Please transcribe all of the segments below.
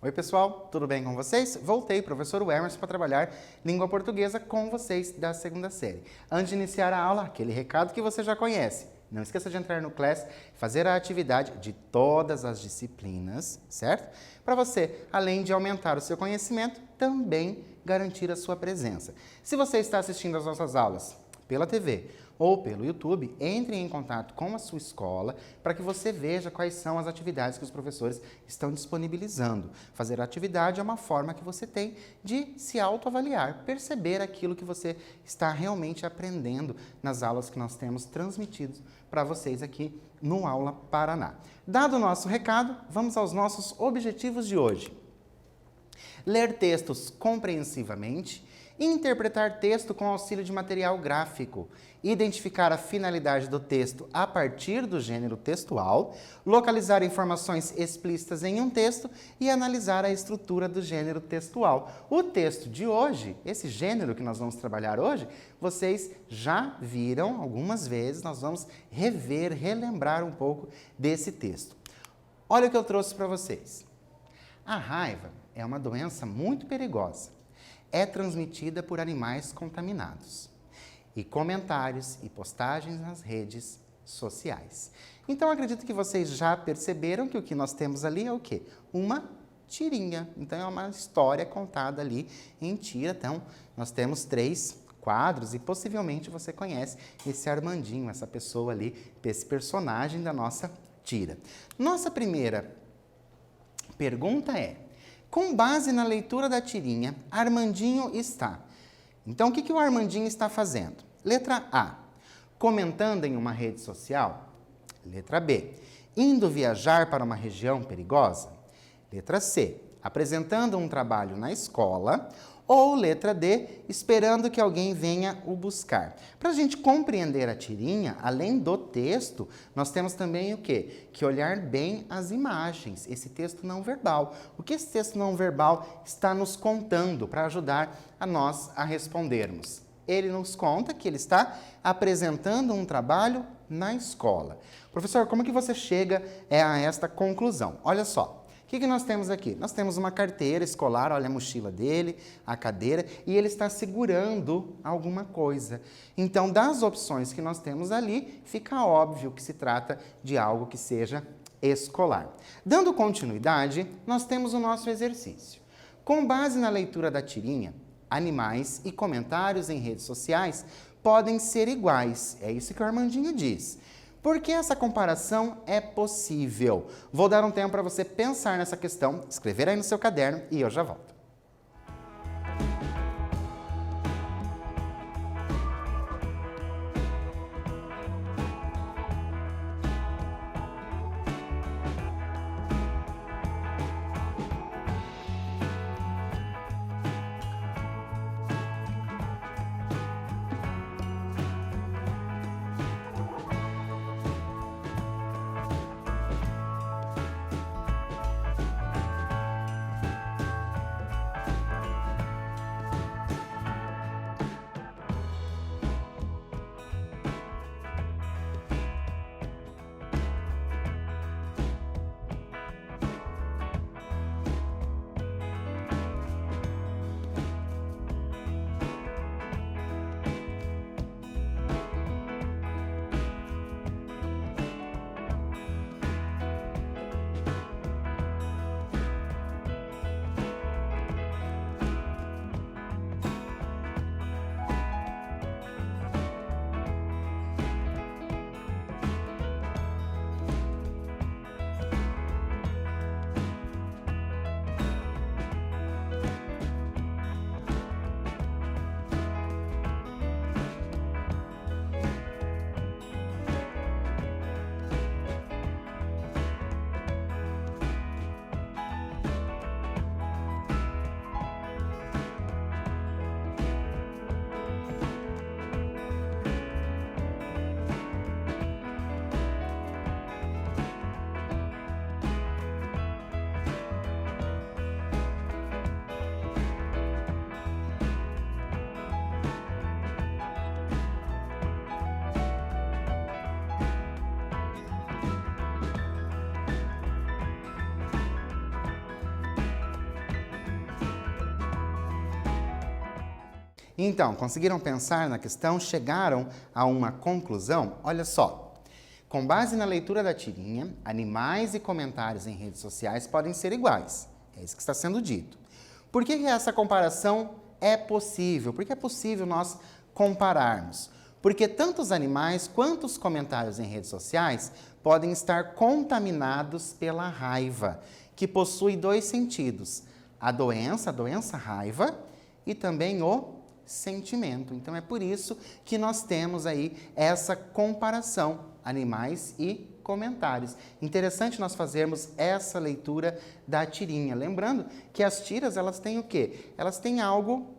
Oi pessoal, tudo bem com vocês? Voltei, professor Emerson, para trabalhar língua portuguesa com vocês da segunda série. Antes de iniciar a aula, aquele recado que você já conhece. Não esqueça de entrar no Class, fazer a atividade de todas as disciplinas, certo? Para você, além de aumentar o seu conhecimento, também garantir a sua presença. Se você está assistindo às nossas aulas pela TV ou pelo YouTube, entre em contato com a sua escola para que você veja quais são as atividades que os professores estão disponibilizando. Fazer a atividade é uma forma que você tem de se autoavaliar, perceber aquilo que você está realmente aprendendo nas aulas que nós temos transmitidos para vocês aqui no Aula Paraná. Dado o nosso recado, vamos aos nossos objetivos de hoje. Ler textos compreensivamente, interpretar texto com auxílio de material gráfico, identificar a finalidade do texto a partir do gênero textual, localizar informações explícitas em um texto e analisar a estrutura do gênero textual. O texto de hoje, esse gênero que nós vamos trabalhar hoje, vocês já viram algumas vezes, nós vamos rever, relembrar um pouco desse texto. Olha o que eu trouxe para vocês. A raiva é uma doença muito perigosa. É transmitida por animais contaminados. E comentários e postagens nas redes sociais. Então, acredito que vocês já perceberam que o que nós temos ali é o quê? Uma tirinha. Então, é uma história contada ali em tira. Então, nós temos 3 quadros e possivelmente você conhece esse Armandinho, essa pessoa ali, esse personagem da nossa tira. Nossa primeira pergunta é: com base na leitura da tirinha, Armandinho está. Então, o que o Armandinho está fazendo? Letra A, comentando em uma rede social. Letra B, indo viajar para uma região perigosa. Letra C, apresentando um trabalho na escola. Ou letra D, esperando que alguém venha o buscar. Para a gente compreender a tirinha, além do texto, nós temos também o quê? Que olhar bem as imagens, esse texto não verbal. O que esse texto não verbal está nos contando para ajudar a nós a respondermos? Ele nos conta que ele está apresentando um trabalho na escola. Professor, como que você chega a esta conclusão? Olha só. O que nós temos aqui? Nós temos uma carteira escolar, olha a mochila dele, a cadeira, e ele está segurando alguma coisa. Então, das opções que nós temos ali, fica óbvio que se trata de algo que seja escolar. Dando continuidade, nós temos o nosso exercício. Com base na leitura da tirinha, animais e comentários em redes sociais podem ser iguais. É isso que o Armandinho diz. Por que essa comparação é possível? Vou dar um tempo para você pensar nessa questão, escrever aí no seu caderno e eu já volto. Então, conseguiram pensar na questão? Chegaram a uma conclusão? Olha só. Com base na leitura da tirinha, animais e comentários em redes sociais podem ser iguais. É isso que está sendo dito. Por que essa comparação é possível? Por que é possível nós compararmos? Porque tanto os animais quanto os comentários em redes sociais podem estar contaminados pela raiva, que possui dois sentidos: a doença raiva, e também o sentimento. Então é por isso que nós temos aí essa comparação, animais e comentários. Interessante nós fazermos essa leitura da tirinha. Lembrando que as tiras, elas têm o quê? Elas têm algo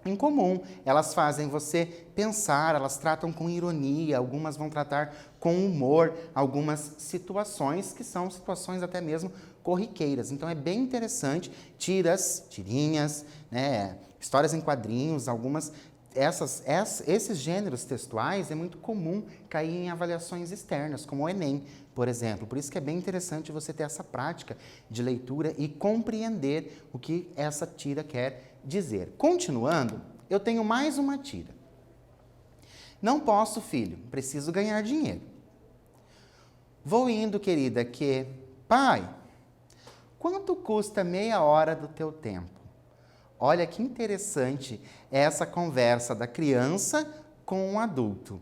em comum. Elas fazem você pensar, elas tratam com ironia, algumas vão tratar com humor, algumas situações que são situações até mesmo corriqueiras. Então é bem interessante, tirinhas, né, histórias em quadrinhos, esses gêneros textuais é muito comum cair em avaliações externas, como o Enem, por exemplo. Por isso que é bem interessante você ter essa prática de leitura e compreender o que essa tira quer dizer. Continuando, eu tenho mais uma tira. Não posso, filho, preciso ganhar dinheiro. Vou indo, querida, que... Pai, quanto custa meia hora do teu tempo? Olha que interessante essa conversa da criança com o adulto.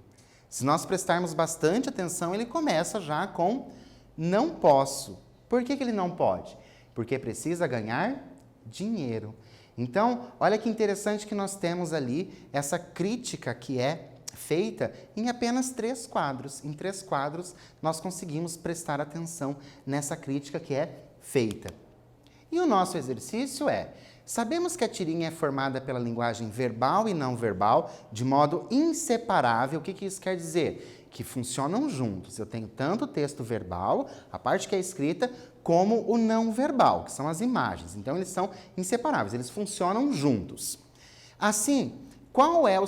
Se nós prestarmos bastante atenção, ele começa já com não posso. Por que ele não pode? Porque precisa ganhar dinheiro. Então, olha que interessante que nós temos ali essa crítica que é feita em apenas 3 quadros. Em 3 quadros, nós conseguimos prestar atenção nessa crítica que é feita. E o nosso exercício é: sabemos que a tirinha é formada pela linguagem verbal e não verbal de modo inseparável. O que isso quer dizer? Que funcionam juntos. Eu tenho tanto o texto verbal, a parte que é escrita, como o não verbal, que são as imagens. Então, eles são inseparáveis, eles funcionam juntos. Assim, qual é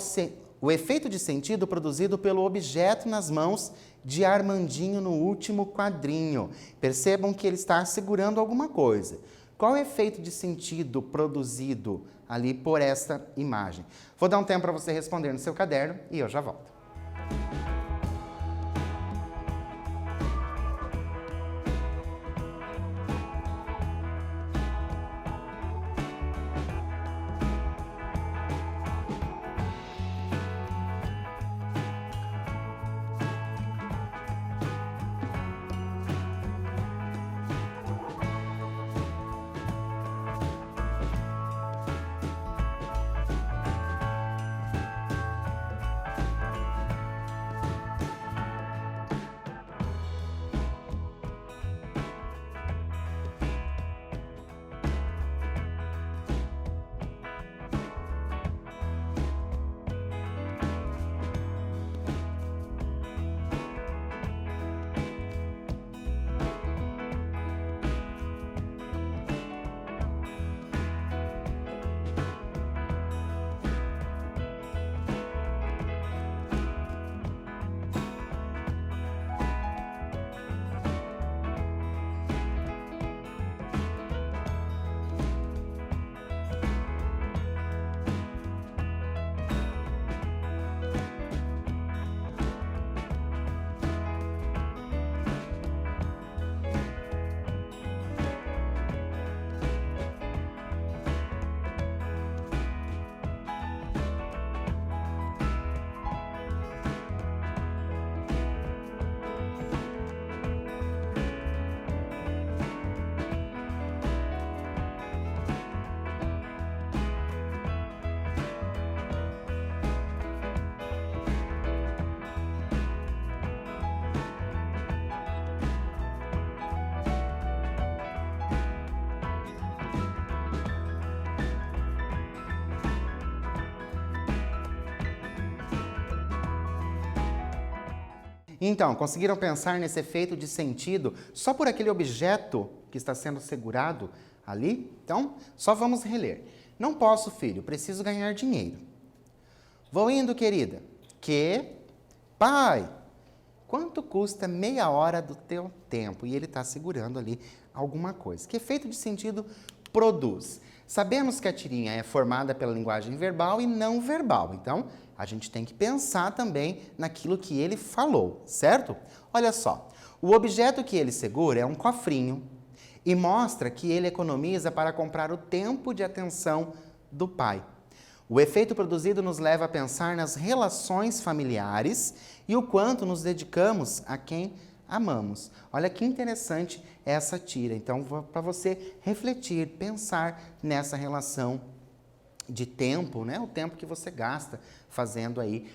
o efeito de sentido produzido pelo objeto nas mãos de Armandinho no último quadrinho? Percebam que ele está segurando alguma coisa. Qual é o efeito de sentido produzido ali por esta imagem? Vou dar um tempo para você responder no seu caderno e eu já volto. Então, conseguiram pensar nesse efeito de sentido só por aquele objeto que está sendo segurado ali? Então, só vamos reler. Não posso, filho, preciso ganhar dinheiro. Vou indo, querida. Que? Pai, quanto custa meia hora do teu tempo? E ele está segurando ali alguma coisa. Que efeito de sentido produz. Sabemos que a tirinha é formada pela linguagem verbal e não verbal, então a gente tem que pensar também naquilo que ele falou, certo? Olha só, o objeto que ele segura é um cofrinho e mostra que ele economiza para comprar o tempo de atenção do pai. O efeito produzido nos leva a pensar nas relações familiares e o quanto nos dedicamos a quem amamos. Olha que interessante essa tira. Então, para você refletir, pensar nessa relação de tempo, né? O tempo que você gasta fazendo aí,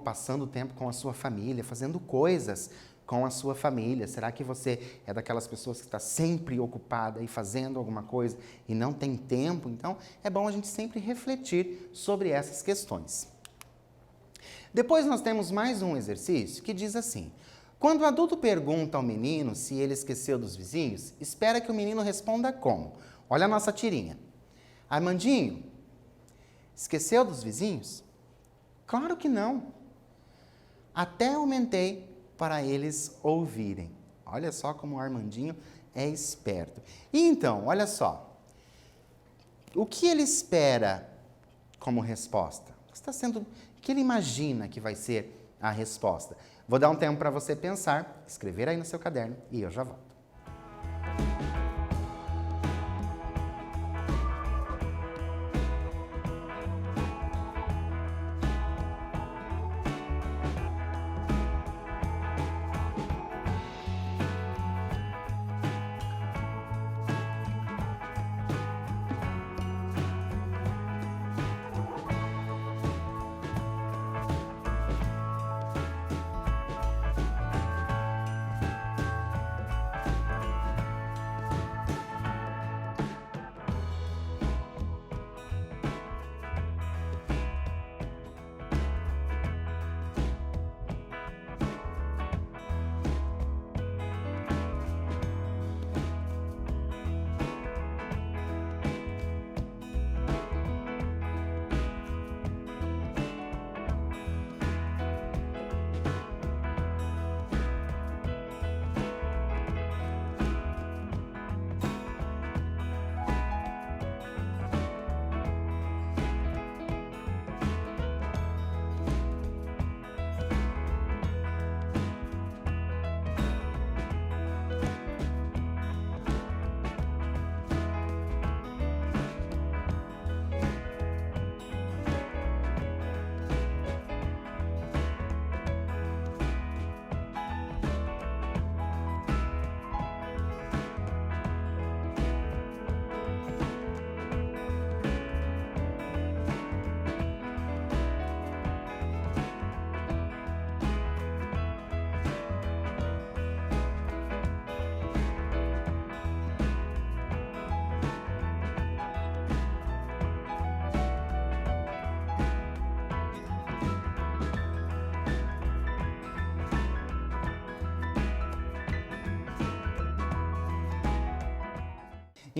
passando tempo com a sua família, fazendo coisas com a sua família. Será que você é daquelas pessoas que está sempre ocupada e fazendo alguma coisa e não tem tempo? Então, é bom a gente sempre refletir sobre essas questões. Depois nós temos mais um exercício que diz assim: quando o adulto pergunta ao menino se ele esqueceu dos vizinhos, espera que o menino responda como? Olha a nossa tirinha. Armandinho, esqueceu dos vizinhos? Claro que não. Até aumentei para eles ouvirem. Olha só como o Armandinho é esperto. E então, olha só. O que ele espera como resposta? O que ele imagina que vai ser a resposta? Vou dar um tempo para você pensar, escrever aí no seu caderno e eu já volto.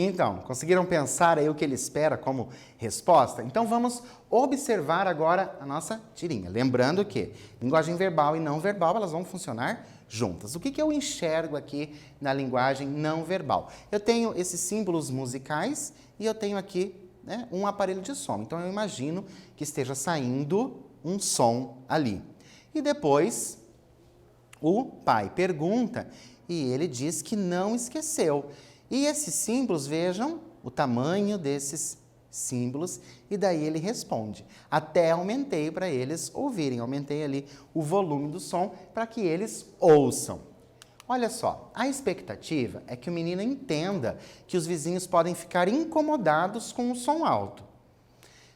Então, conseguiram pensar aí o que ele espera como resposta? Então vamos observar agora a nossa tirinha. Lembrando que linguagem verbal e não verbal, elas vão funcionar juntas. O que eu enxergo aqui na linguagem não verbal? Eu tenho esses símbolos musicais e eu tenho aqui, né, um aparelho de som. Então eu imagino que esteja saindo um som ali. E depois o pai pergunta e ele diz que não esqueceu. E esses símbolos, vejam o tamanho desses símbolos, e daí ele responde. Até aumentei para eles ouvirem, aumentei ali o volume do som para que eles ouçam. Olha só, a expectativa é que o menino entenda que os vizinhos podem ficar incomodados com o som alto.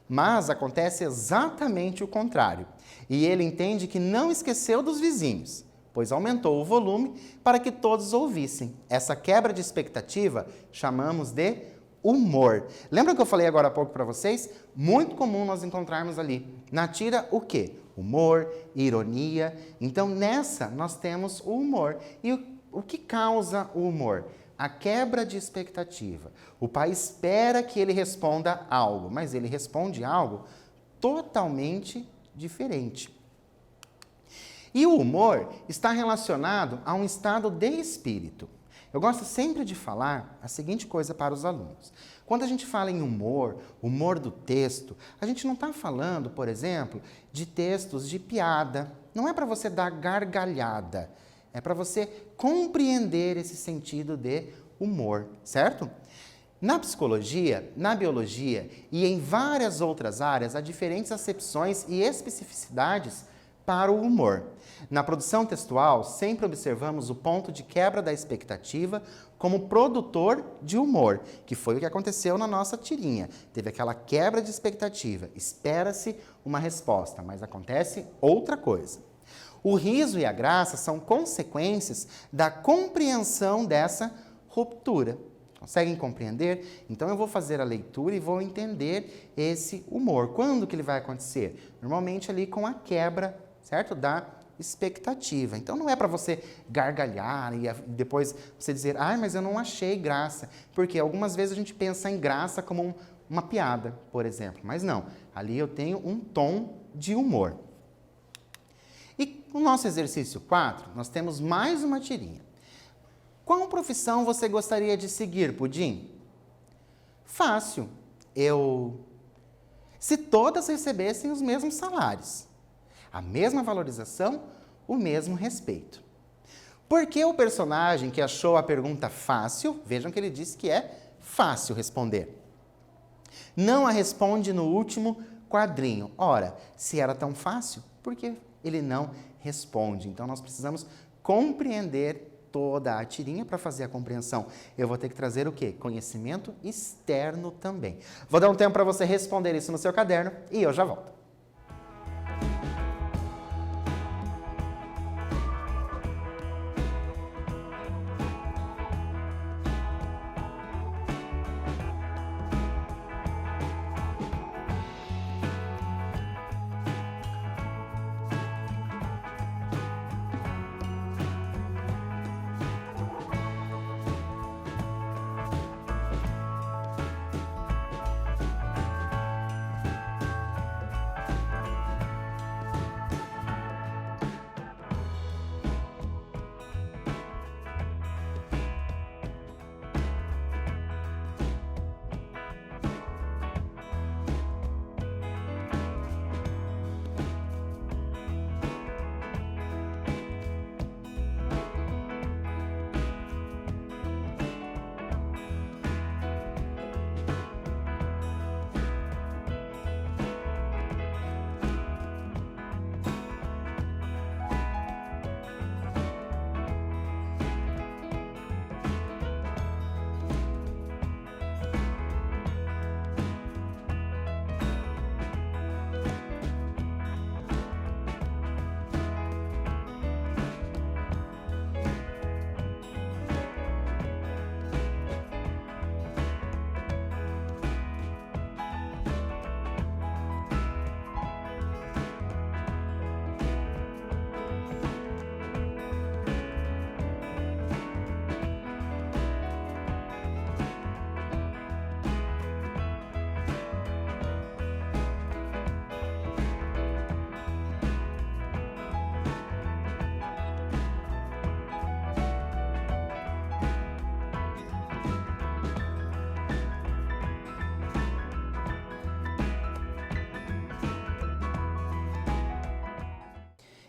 Mas acontece exatamente o contrário, e ele entende que não esqueceu dos vizinhos, pois aumentou o volume para que todos ouvissem. Essa quebra de expectativa chamamos de humor. Lembra que eu falei agora há pouco para vocês? Muito comum nós encontrarmos ali na tira o quê? Humor, ironia. Então nessa nós temos o humor. E o que causa o humor? A quebra de expectativa. O pai espera que ele responda algo, mas ele responde algo totalmente diferente. E o humor está relacionado a um estado de espírito. Eu gosto sempre de falar a seguinte coisa para os alunos. Quando a gente fala em humor, humor do texto, a gente não está falando, por exemplo, de textos de piada. Não é para você dar gargalhada, é para você compreender esse sentido de humor, certo? Na psicologia, na biologia e em várias outras áreas, há diferentes acepções e especificidades para o humor. Na produção textual, sempre observamos o ponto de quebra da expectativa como produtor de humor, que foi o que aconteceu na nossa tirinha. Teve aquela quebra de expectativa, espera-se uma resposta, mas acontece outra coisa. O riso e a graça são consequências da compreensão dessa ruptura. Conseguem compreender? Então eu vou fazer a leitura e vou entender esse humor. Quando que ele vai acontecer? Normalmente ali com a quebra, certo? Da expectativa. Então não é para você gargalhar e depois você dizer, mas eu não achei graça. Porque algumas vezes a gente pensa em graça como uma piada, por exemplo. Mas não, ali eu tenho um tom de humor. E no nosso exercício 4, nós temos mais uma tirinha. Qual profissão você gostaria de seguir, Pudim? Fácil. Se todas recebessem os mesmos salários, a mesma valorização, o mesmo respeito. Por que o personagem que achou a pergunta fácil, vejam que ele disse que é fácil responder, não a responde no último quadrinho? Ora, se era tão fácil, por que ele não responde? Então nós precisamos compreender toda a tirinha para fazer a compreensão. Eu vou ter que trazer o quê? Conhecimento externo também. Vou dar um tempo para você responder isso no seu caderno e eu já volto.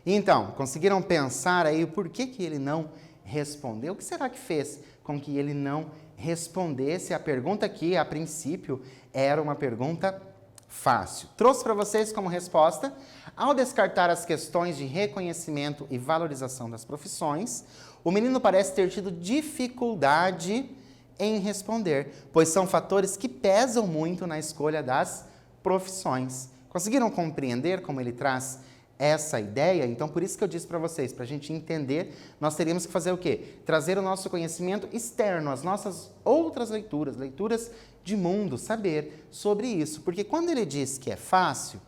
Então, conseguiram pensar aí o porquê que ele não respondeu? O que será que fez com que ele não respondesse a pergunta que, a princípio, era uma pergunta fácil? Trouxe para vocês como resposta: ao descartar as questões de reconhecimento e valorização das profissões, o menino parece ter tido dificuldade em responder, pois são fatores que pesam muito na escolha das profissões. Conseguiram compreender como ele traz essa ideia? Então, por isso que eu disse para vocês, para a gente entender, nós teríamos que fazer o quê? Trazer o nosso conhecimento externo, as nossas outras leituras, leituras de mundo, saber sobre isso. Porque quando ele diz que é fácil,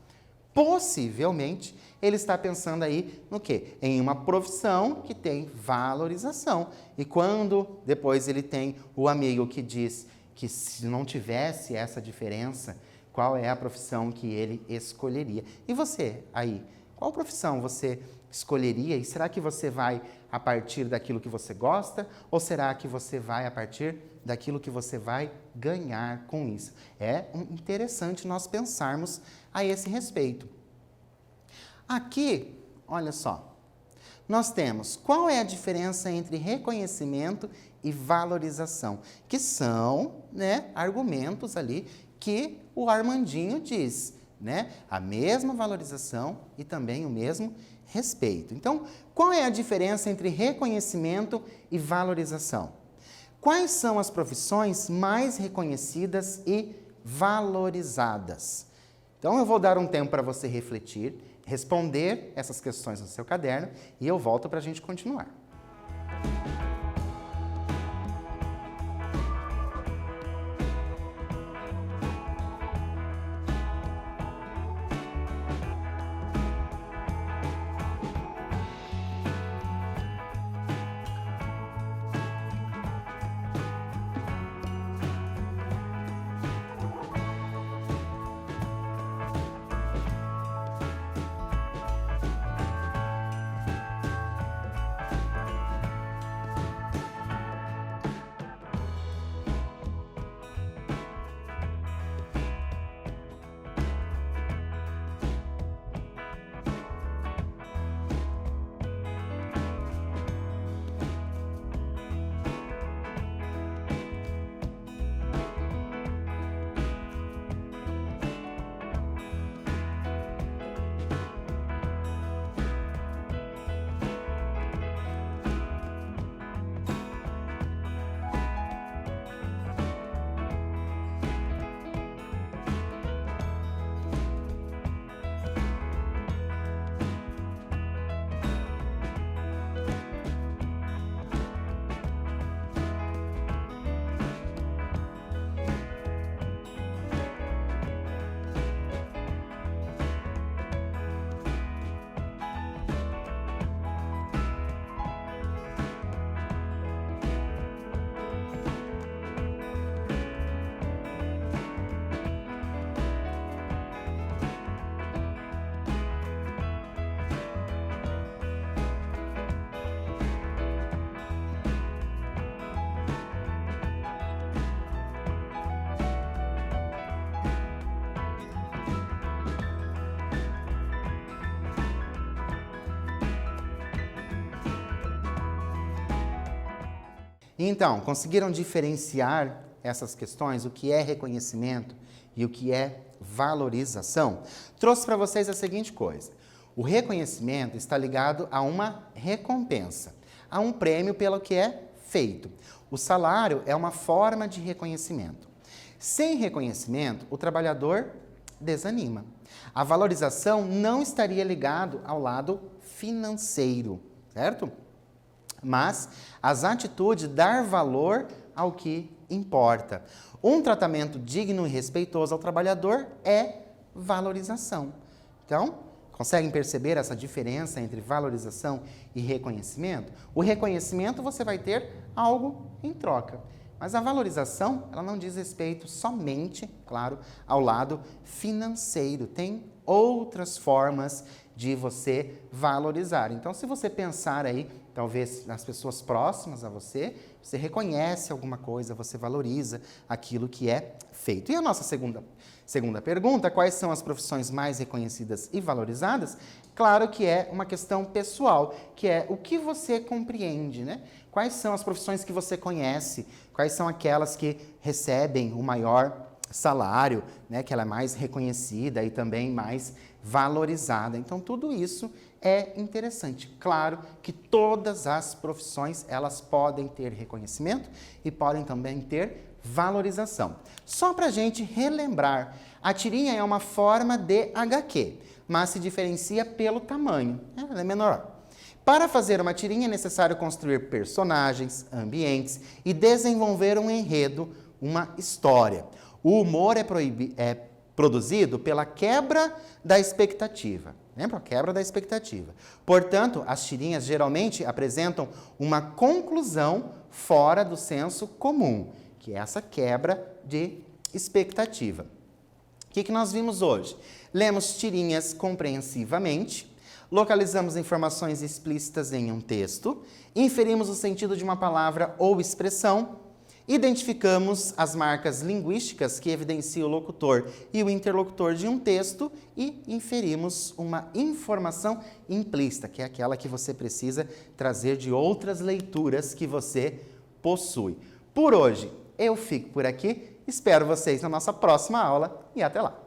possivelmente ele está pensando aí no quê? Em uma profissão que tem valorização. E quando depois ele tem o amigo que diz que se não tivesse essa diferença, qual é a profissão que ele escolheria? E você aí? Qual profissão você escolheria? E será que você vai a partir daquilo que você gosta? Ou será que você vai a partir daquilo que você vai ganhar com isso? É interessante nós pensarmos a esse respeito. Aqui, olha só, nós temos qual é a diferença entre reconhecimento e valorização, que são, né, argumentos ali que o Armandinho diz, né? A mesma valorização e também o mesmo respeito. Então, qual é a diferença entre reconhecimento e valorização? Quais são as profissões mais reconhecidas e valorizadas? Então, eu vou dar um tempo para você refletir, responder essas questões no seu caderno e eu volto para a gente continuar. Então, conseguiram diferenciar essas questões, o que é reconhecimento e o que é valorização? Trouxe para vocês a seguinte coisa. O reconhecimento está ligado a uma recompensa, a um prêmio pelo que é feito. O salário é uma forma de reconhecimento. Sem reconhecimento, o trabalhador desanima. A valorização não estaria ligado ao lado financeiro, certo? Mas as atitudes dar valor ao que importa. Um tratamento digno e respeitoso ao trabalhador é valorização. Então, conseguem perceber essa diferença entre valorização e reconhecimento? O reconhecimento você vai ter algo em troca. Mas a valorização, ela não diz respeito somente, claro, ao lado financeiro. Tem outras formas de você valorizar. Então, se você pensar aí, talvez nas pessoas próximas a você, você reconhece alguma coisa, você valoriza aquilo que é feito. E a nossa segunda pergunta, quais são as profissões mais reconhecidas e valorizadas? Claro que é uma questão pessoal, que é o que você compreende, né? Quais são as profissões que você conhece? Quais são aquelas que recebem o maior salário, né? Que ela é mais reconhecida e também mais valorizada. Então, tudo isso é interessante. Claro que todas as profissões, elas podem ter reconhecimento e podem também ter valorização. Só para a gente relembrar, a tirinha é uma forma de HQ, mas se diferencia pelo tamanho, ela é menor. Para fazer uma tirinha é necessário construir personagens, ambientes e desenvolver um enredo, uma história. O humor é produzido pela quebra da expectativa. Lembra? A quebra da expectativa. Portanto, as tirinhas geralmente apresentam uma conclusão fora do senso comum, que é essa quebra de expectativa. O que nós vimos hoje? Lemos tirinhas compreensivamente, Localizamos informações explícitas em um texto, inferimos o sentido de uma palavra ou expressão, identificamos as marcas linguísticas que evidenciam o locutor e o interlocutor de um texto e inferimos uma informação implícita, que é aquela que você precisa trazer de outras leituras que você possui. Por hoje, eu fico por aqui, espero vocês na nossa próxima aula e até lá!